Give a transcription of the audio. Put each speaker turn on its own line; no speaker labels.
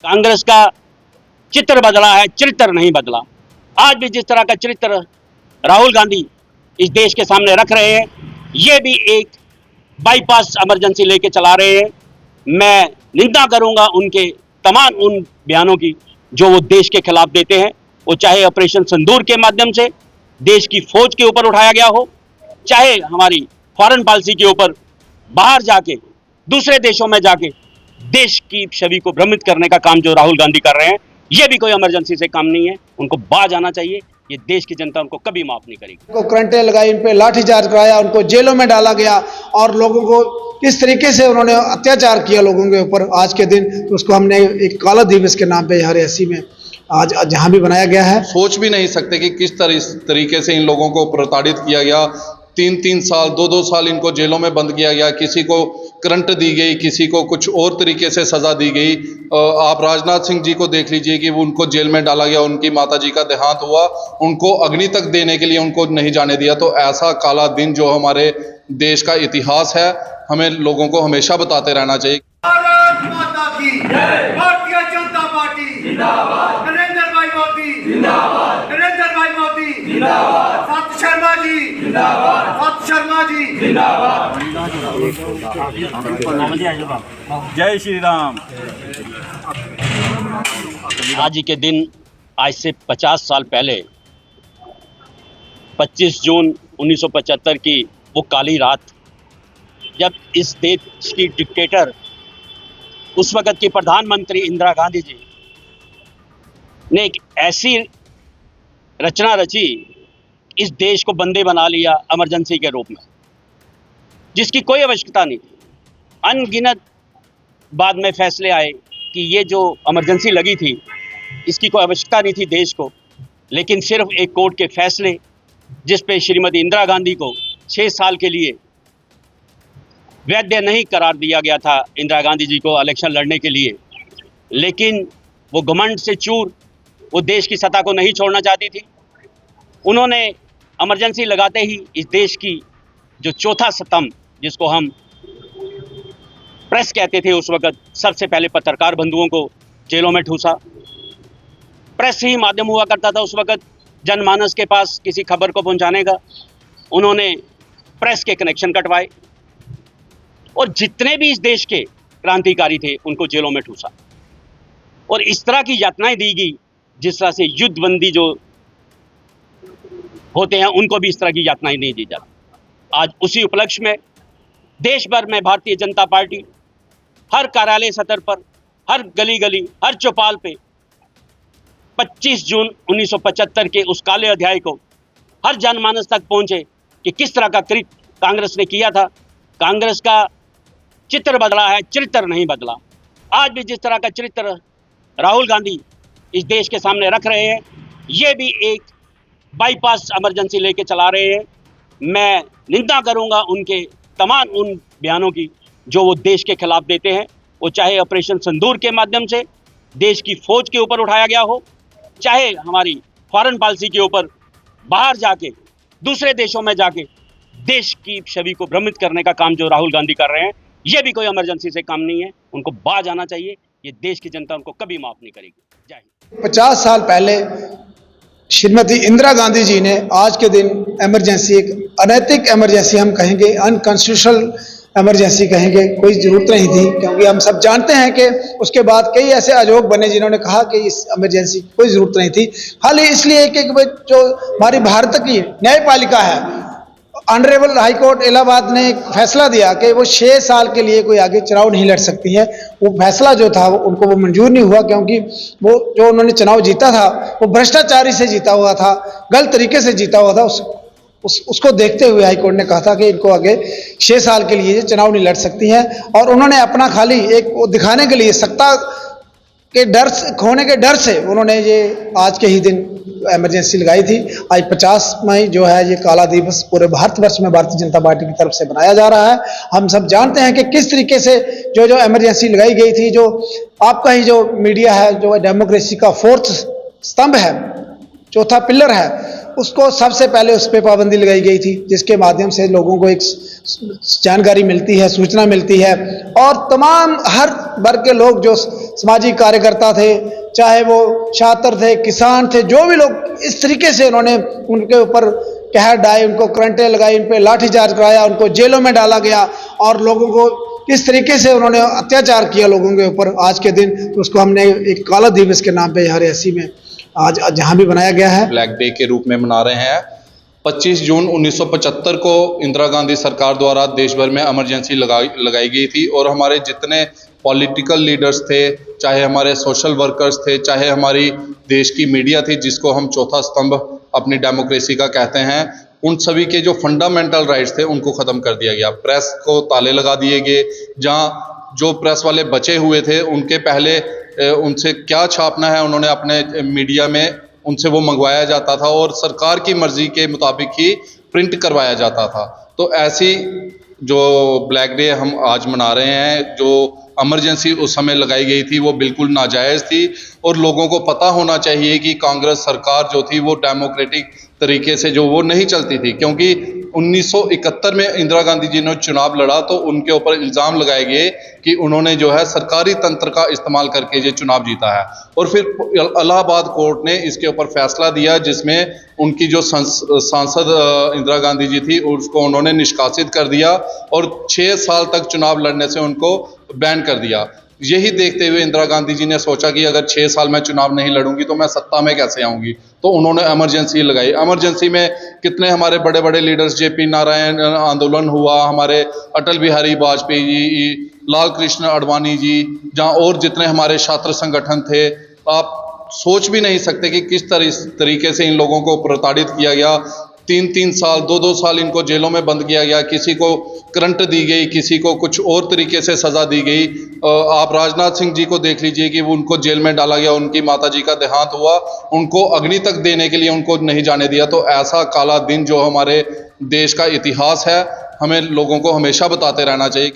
कांग्रेस का चित्र बदला है, चरित्र नहीं बदला। आज भी जिस तरह का चरित्र राहुल गांधी इस देश के सामने रख रहे हैं, ये भी एक बाईपास इमरजेंसी लेके चला रहे हैं। मैं निंदा करूंगा उनके तमाम उन बयानों की जो वो देश के खिलाफ देते हैं, वो चाहे ऑपरेशन सिंदूर के माध्यम से देश की फौज के ऊपर उठाया गया हो, चाहे हमारी फॉरेन पॉलिसी के ऊपर बाहर जाके दूसरे देशों में जाके देश की छवि को भ्रमित करने का काम जो राहुल गांधी कर रहे हैं, ये भी कोई इमरजेंसी से काम नहीं है। उनको बाज आना चाहिए। ये देश की जनता उनको कभी माफ नहीं करेगी।
को करंटें लगाई, इन पे लाठीचार्ज कराया, उनको जेलों में डाला गया और लोगों को किस तरीके से उन्होंने अत्याचार किया लोगों के ऊपर आज के दिन, तो उसको हमने एक काला दिवस के नाम पे हर ऐसी में आज जहां भी बनाया गया है।
सोच भी नहीं सकते कि किस तरीके से इन लोगों को प्रताड़ित किया गया। 3-3 साल 2-2 साल इनको जेलों में बंद किया गया, किसी को करंट दी गई, किसी को कुछ और तरीके से सज़ा दी गई। आप राजनाथ सिंह जी को देख लीजिए कि वो उनको जेल में डाला गया, उनकी माता जी का देहांत हुआ, उनको अग्नि तक देने के लिए उनको नहीं जाने दिया। तो ऐसा काला दिन जो हमारे देश का इतिहास है, हमें लोगों को हमेशा बताते रहना चाहिए।
भारत माता की जय, भारतीय जनता पार्टी जिंदाबाद, नरेंद्र भाई मोदी जिंदाबाद, नरेंद्र भाई मोदी जिंदाबाद, सत शर्मा जी जिंदाबाद, सत शर्मा जी जिंदाबाद।
जय श्री राम।
आज ही के दिन, आज से 50 साल पहले 25 जून 1975 की वो काली रात, जब इस देश की डिक्टेटर, उस वक़्त की प्रधानमंत्री इंदिरा गांधी जी ने एक ऐसी रचना रची, इस देश को बंदे बना लिया इमरजेंसी के रूप में, जिसकी कोई आवश्यकता नहीं थी। अनगिनत बाद में फैसले आए कि ये जो इमरजेंसी लगी थी, इसकी कोई आवश्यकता नहीं थी देश को, लेकिन सिर्फ एक कोर्ट के फैसले, जिस पे श्रीमती इंदिरा गांधी को 6 साल के लिए वैध नहीं करार दिया गया था इंदिरा गांधी जी को इलेक्शन लड़ने के लिए, लेकिन वो घमंड से चूर, वो देश की सत्ता को नहीं छोड़ना चाहती थी। उन्होंने इमरजेंसी लगाते ही इस देश की जो चौथा स्तंभ, जिसको हम प्रेस कहते थे उस वक़्त, सबसे पहले पत्रकार बंधुओं को जेलों में ठूसा। प्रेस ही माध्यम हुआ करता था उस वक़्त जनमानस के पास किसी खबर को पहुंचाने का। उन्होंने प्रेस के कनेक्शन कटवाए और जितने भी इस देश के क्रांतिकारी थे उनको जेलों में ठूसा। और इस तरह की यातनाएं दी गई, जिस तरह से युद्धबंदी जो होते हैं उनको भी इस तरह की यातनाएं नहीं दी जाती। आज उसी उपलक्ष्य में देश भर में भारतीय जनता पार्टी हर कार्यालय स्तर पर, हर गली गली, हर चौपाल पे 25 जून 1975 के उस काले अध्याय को हर जनमानस तक पहुंचे कि किस तरह का कृत्य कांग्रेस ने किया था। कांग्रेस का चित्र बदला है, चरित्र नहीं बदला। आज भी जिस तरह का चरित्र राहुल गांधी इस देश के सामने रख रहे हैं, ये भी एक बाईपास इमरजेंसी लेके चला रहे हैं। मैं निंदा करूंगा उनके तमाम उन बयानों की जो वो देश के खिलाफ देते हैं, वो चाहे ऑपरेशन सिंदूर के माध्यम से देश की फौज के ऊपर उठाया गया हो, चाहे हमारी फॉरेन पॉलिसी के ऊपर बाहर जाके दूसरे देशों में जाके देश की छवि को भ्रमित करने का काम जो राहुल गांधी कर रहे हैं, ये भी कोई इमरजेंसी से काम नहीं है। उनको बाज आना चाहिए। ये देश की जनता उनको कभी माफ नहीं करेगी। जय हिंद।
50 साल पहले श्रीमती इंदिरा गांधी जी ने आज के दिन इमरजेंसी, एक अनैतिक इमरजेंसी हम कहेंगे, अनकॉन्स्टिट्यूशनल इमरजेंसी कहेंगे, कोई जरूरत नहीं थी, क्योंकि हम सब जानते हैं कि उसके बाद कई ऐसे आयोग बने जिन्होंने कहा कि इस इमरजेंसी की कोई जरूरत नहीं थी। खाली इसलिए कि जो हमारी भारत की न्यायपालिका है, ऑनरेबल हाई कोर्ट इलाहाबाद ने एक फैसला दिया कि वो 6 साल के लिए कोई आगे चुनाव नहीं लड़ सकती है। वो फैसला जो था उनको वो मंजूर नहीं हुआ, क्योंकि वो जो उन्होंने चुनाव जीता था वो भ्रष्टाचारी से जीता हुआ था, गलत तरीके से जीता हुआ था। उसको देखते हुए हाई कोर्ट ने कहा था कि इनको आगे 6 साल के लिए चुनाव नहीं लड़ सकती हैं। और उन्होंने अपना खाली एक वो दिखाने के लिए, सत्ता के डर खोने के डर से उन्होंने ये आज के ही दिन इमरजेंसी लगाई थी। आज 50 मई जो है ये काला दिवस पूरे भारतवर्ष में भारतीय जनता पार्टी की तरफ से बनाया जा रहा है। हम सब जानते हैं कि किस तरीके से जो इमरजेंसी लगाई गई थी, जो आपका ही जो मीडिया है, जो डेमोक्रेसी का 4th स्तंभ है, चौथा पिलर है, उसको सबसे पहले उस पर पाबंदी लगाई गई थी, जिसके माध्यम से लोगों को एक जानकारी मिलती है, सूचना मिलती है और तमाम हर वर्ग के लोग जो सामाजिक कार्यकर्ता थे, चाहे वो छात्र थे, किसान थे, जो भी लोग, इस तरीके से उन्होंने उनके ऊपर कहर ढाए, उनको करंटें लगाई, उन पर लाठीचार्ज कराया, उनको जेलों में डाला गया और लोगों को इस तरीके से उन्होंने अत्याचार किया लोगों के ऊपर आज के दिन। तो उसको हमने एक काला दिवस के नाम पे रियासी में आज जहाँ भी बनाया गया है,
ब्लैक डे के रूप में मना रहे हैं। 25 जून 1975 को इंदिरा गांधी सरकार द्वारा देश भर में इमरजेंसी लगाई गई थी और हमारे जितने पॉलिटिकल लीडर्स थे, चाहे हमारे सोशल वर्कर्स थे, चाहे हमारी देश की मीडिया थी जिसको हम चौथा स्तंभ अपनी डेमोक्रेसी का कहते हैं, उन सभी के जो फंडामेंटल राइट्स थे उनको ख़त्म कर दिया गया। प्रेस को ताले लगा दिए गए, जहाँ जो प्रेस वाले बचे हुए थे उनके पहले उनसे क्या छापना है उन्होंने अपने मीडिया में, उनसे वो मंगवाया जाता था और सरकार की मर्जी के मुताबिक ही प्रिंट करवाया जाता था। तो ऐसी जो ब्लैक डे हम आज मना रहे हैं, जो इमरजेंसी उस समय लगाई गई थी वो बिल्कुल नाजायज़ थी और लोगों को पता होना चाहिए कि कांग्रेस सरकार जो थी वो डेमोक्रेटिक तरीके से जो वो नहीं चलती थी, क्योंकि 1971 में इंदिरा गांधी जी ने चुनाव लड़ा तो उनके ऊपर इल्ज़ाम लगाए गए कि उन्होंने जो है सरकारी तंत्र का इस्तेमाल करके ये चुनाव जीता है और फिर इलाहाबाद कोर्ट ने इसके ऊपर फैसला दिया जिसमें उनकी जो सांसद इंदिरा गांधी जी थी उसको उन्होंने निष्कासित कर दिया और 6 साल तक चुनाव लड़ने से उनको बैन कर दिया। यही देखते हुए इंदिरा गांधी जी ने सोचा कि अगर 6 साल मैं चुनाव नहीं लड़ूंगी तो मैं सत्ता में कैसे आऊंगी, तो उन्होंने इमरजेंसी लगाई। इमरजेंसी में कितने हमारे बड़े बड़े लीडर्स, जेपी नारायण आंदोलन हुआ, हमारे अटल बिहारी वाजपेयी जी, लाल कृष्ण आडवाणी जी, जहाँ और जितने हमारे छात्र संगठन थे, आप सोच भी नहीं सकते कि किस तरीके से इन लोगों को प्रताड़ित किया गया। 3-3 साल 2-2 साल इनको जेलों में बंद किया गया, किसी को करंट दी गई, किसी को कुछ और तरीके से सज़ा दी गई। आप राजनाथ सिंह जी को देख लीजिए कि वो उनको जेल में डाला गया, उनकी माता जी का देहांत हुआ, उनको अग्नि तक देने के लिए उनको नहीं जाने दिया। तो ऐसा काला दिन जो हमारे देश का इतिहास है, हमें लोगों को हमेशा बताते रहना चाहिए।